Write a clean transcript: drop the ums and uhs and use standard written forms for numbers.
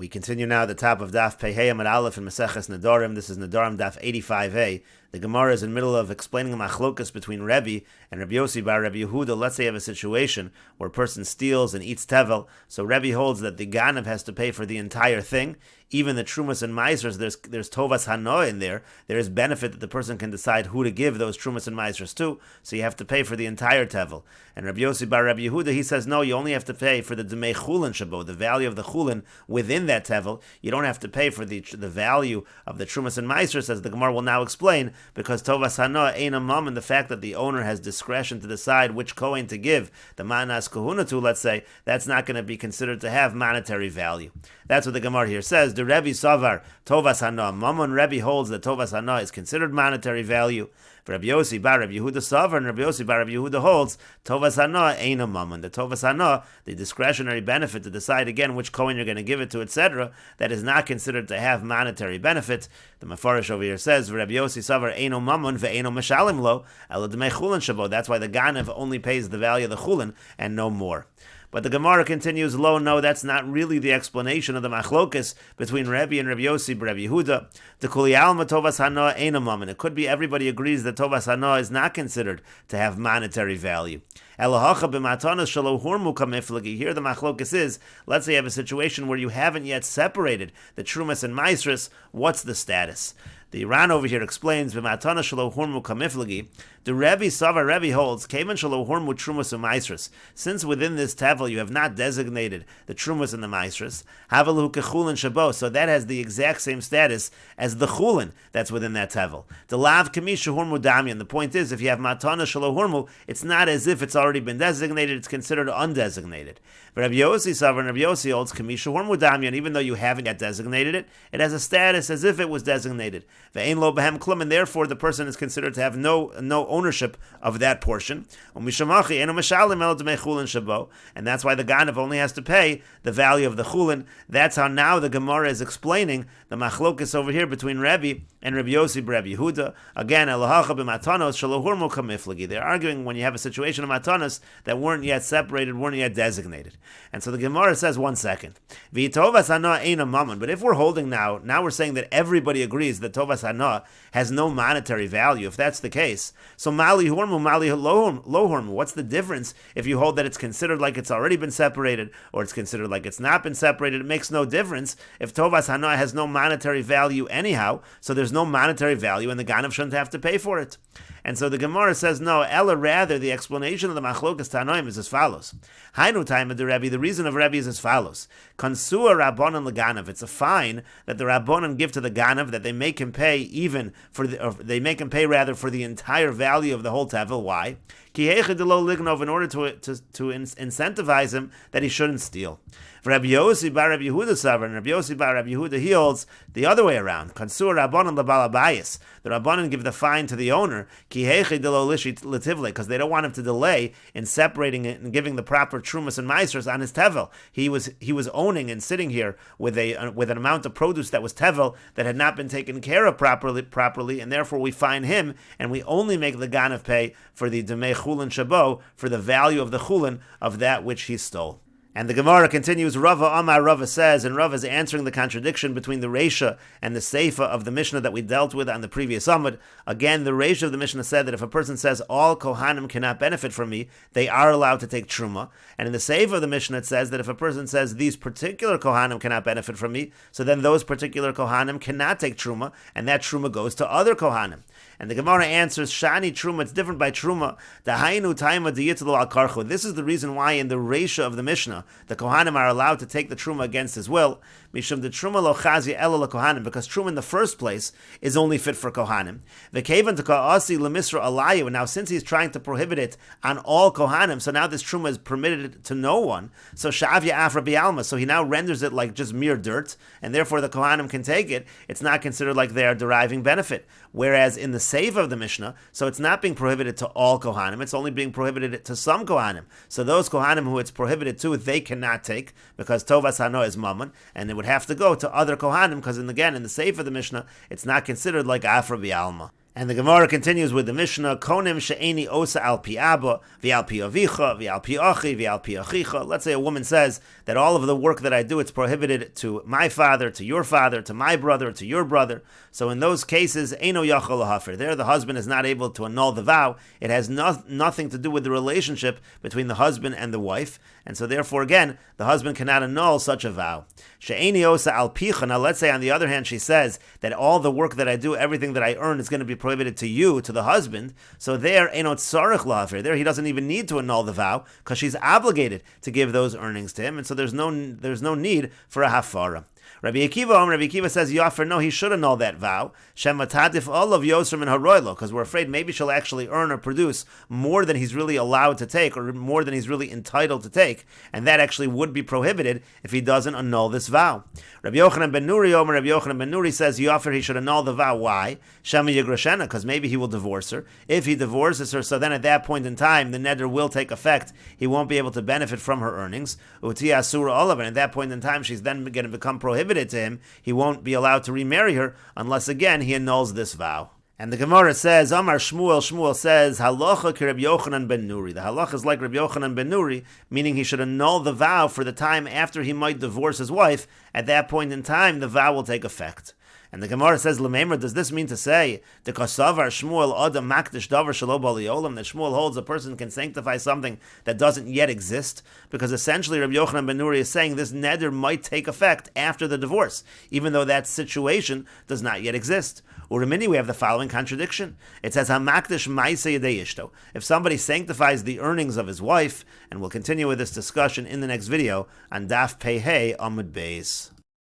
We continue now at the top of Daf Aleph in Meseches Nedarim. This is Nedarim Daf 85a. The Gemara is in the middle of explaining a machlokas between Rebbe and Rabbi Yossi bar Rabbi Yehuda. Let's say you have a situation where a person steals and eats tevel. So Rebbe holds that the ganav has to pay for the entire thing. Even the trumas and maasros, there's tovas hana in there. There is benefit that the person can decide who to give those trumas and maasros to. So you have to pay for the entire tevel. And Rabbi Yossi bar Rabbi Yehuda, he says, no, you only have to pay for the demei chulin shabo, the value of the chulin within that tevel. You don't have to pay for the value of the trumas and maasros, as the Gemara will now explain, because tovas hana ain't a mum, and the fact that the owner has discretion to decide which kohen to give the manas kahuna to, let's say, that's not going to be considered to have monetary value. That's what the Gemara here says. The Rebbe Savar tovas hana. Mammon Rebbe holds that tovas hana is considered monetary value. For Rabbi Yossi bar Rabbi Yehuda Savar, and Rabbi Yossi bar Rabbi Yehuda holds tovas hana ain't a mammon. The tovas hana, the discretionary benefit to decide again which kohen you're going to give it to, etc., that is not considered to have monetary benefit. The Mefarish over here says, Rabbi Yossi Savar ain't no mammon ve'aino meshalim lo ela demei chulin shabo. That's why the ganav only pays the value of the chulin and no more. But the Gemara continues, lo, no, that's not really the explanation of the machlokas between Rebbe and Rabbi Yossi and Rabbi Yehuda. The kuli alma tovas hana ein a mammon. It could be everybody agrees that tovas hana is not considered to have monetary value. Elahacha b'matanas shelo hurmu kamiflagi. Here the machlokas is, let's say you have a situation where you haven't yet separated the trumas and maasros. What's the status? The Iran over here explains, "B'matana shelo hurmu kamiflagi." The Rebbe Sava Rebbe holds, "Kevan shelo hurmu trumas and maasros." Since within this tevel you have not designated the trumas and the maasros, havalu kechulin shabo. So that has the exact same status as the chulin that's within that tevel. The lav kamisha hurmu damian. The point is, if you have matana shelo hurmu, it's not as if it's already been designated; it's considered undesignated. Rabbi Yossi Sava and Rabbi Yossi holds kamisha hurmu damian. Even though you haven't yet designated it, it has a status as if it was designated. Ve'ein lo behem klum, and therefore the person is considered to have no ownership of that portion. And that's why the ganav only has to pay the value of the chulin. That's how now the Gemara is explaining the machlokas over here between Rebbe and Rabbi Yossi Rabbi Yehuda. Again, they're arguing when you have a situation of matanos that weren't yet separated, weren't yet designated. And so the Gemara says, 1 second. But if we're holding now we're saying that everybody agrees that tovas hana has no monetary value. If that's the case, so mali hormu, mali lo hormu. What's the difference if you hold that it's considered like it's already been separated, or it's considered like it's not been separated? It makes no difference if tovas hana has no monetary value anyhow. So there's no monetary value, and the ganav shouldn't have to pay for it. And so the Gemara says, no, Ella, rather, the explanation of the Machlokas Tanoim is as follows. Hainu time of the Rebbe, the reason of Rebbe is as follows. Konsua Rabbanan Leganav. It's a fine that the Rabbanan give to the Ganav, that they make him pay they make him pay rather for the entire value of the whole tevel. Why? In order to incentivize him that he shouldn't steal. Rabbi Yossi bar Rabbi Yehuda Savar, and Rabbi Yossi bar Rabbi Yehuda, he holds the other way around. Kansur Rabbanan lebalabayis. The Rabbanan give the fine to the owner, because they don't want him to delay in separating it and giving the proper trumas and maasros on his tevel. He was owning and sitting here with an amount of produce that was tevel that had not been taken care of properly, and therefore we fine him, and we only make the ganav pay for the demei chulin shabo, for the value of the chulin of that which he stole. And the Gemara continues, Rava Amar, Rava says, and Rava is answering the contradiction between the Reisha and the Seifa of the Mishnah that we dealt with on the previous Amud. Again, the Reisha of the Mishnah said that if a person says, all Kohanim cannot benefit from me, they are allowed to take Truma. And in the Seifa of the Mishnah it says that if a person says, these particular Kohanim cannot benefit from me, so then those particular Kohanim cannot take Truma, and that Truma goes to other Kohanim. And the Gemara answers, Shani Truma, it's different by Truma. Dahainu Taima Diyitlu al Karchu. This is the reason why in the Reisha of the Mishnah, the Kohanim are allowed to take the Truma against his will. Mishum the Truma lo chazi ela la Kohanim, because Truma in the first place is only fit for Kohanim. V'kevan to ka'asi lemisra alayu, and now since he's trying to prohibit it on all Kohanim, so now this Truma is permitted to no one. So Shavya Afra Bialma, so he now renders it like just mere dirt, and therefore the Kohanim can take it. It's not considered like they are deriving benefit. Whereas in the Seifa of the Mishnah, so it's not being prohibited to all Kohanim, it's only being prohibited to some Kohanim. So those Kohanim who it's prohibited to, they cannot take, because Tovas Hano is Mammon, and it would have to go to other Kohanim, because again, in the Seifa of the Mishnah, it's not considered like Afra Bialma. And the Gemara continues with the Mishnah, Konim she'eni osa al pi abba, v'al pi avicha, v'al pi achi, v'al pi achicha. Let's say a woman says that all of the work that I do, it's prohibited to my father, to your father, to my brother, to your brother. So in those cases, eino yachol lahafer. There the husband is not able to annul the vow. It has nothing to do with the relationship between the husband and the wife. And so therefore, again, the husband cannot annul such a vow. She'eni osa al picha. Now let's say on the other hand, she says that all the work that I do, everything that I earn is going to be prohibited to you, to the husband. So there, enot tzarich lahafer. There he doesn't even need to annul the vow because she's obligated to give those earnings to him. And so there's no need for a hafara. Rabbi Akiva says, Yafer, no, he should annul that vow. Shematadif all of Yosem and Haroilo, because we're afraid maybe she'll actually earn or produce more than he's really allowed to take, or more than he's really entitled to take, and that actually would be prohibited if he doesn't annul this vow. Rabbi Yochanan ben Nuri says, Yafer, he should annul the vow. Why? Shema Yigrashena, because maybe he will divorce her. If he divorces her, so then at that point in time, the neder will take effect. He won't be able to benefit from her earnings. Uti Asura Olav, and at that point in time, she's then going to become prohibited to him. He won't be allowed to remarry her unless again he annuls this vow. And the Gemara says, Amar Shmuel says, Halacha ki Rabbi Yochanan ben Nuri. The halacha is like Rabbi Yochanan ben Nuri, meaning he should annul the vow for the time after he might divorce his wife. At that point in time, the vow will take effect. And the Gemara says, Lemeimer, does this mean to say, the Kasavar Shmuel Adam Makdish Davar Shelo Baliolam, that Shmuel holds a person can sanctify something that doesn't yet exist? Because essentially Rabbi Yochanan ben Nuri is saying this neder might take effect after the divorce, even though that situation does not yet exist. Uramini, we have the following contradiction. It says, Hamakdish Maise Yedei Ishto. If somebody sanctifies the earnings of his wife, and we'll continue with this discussion in the next video on Daf 85a Amud Beis.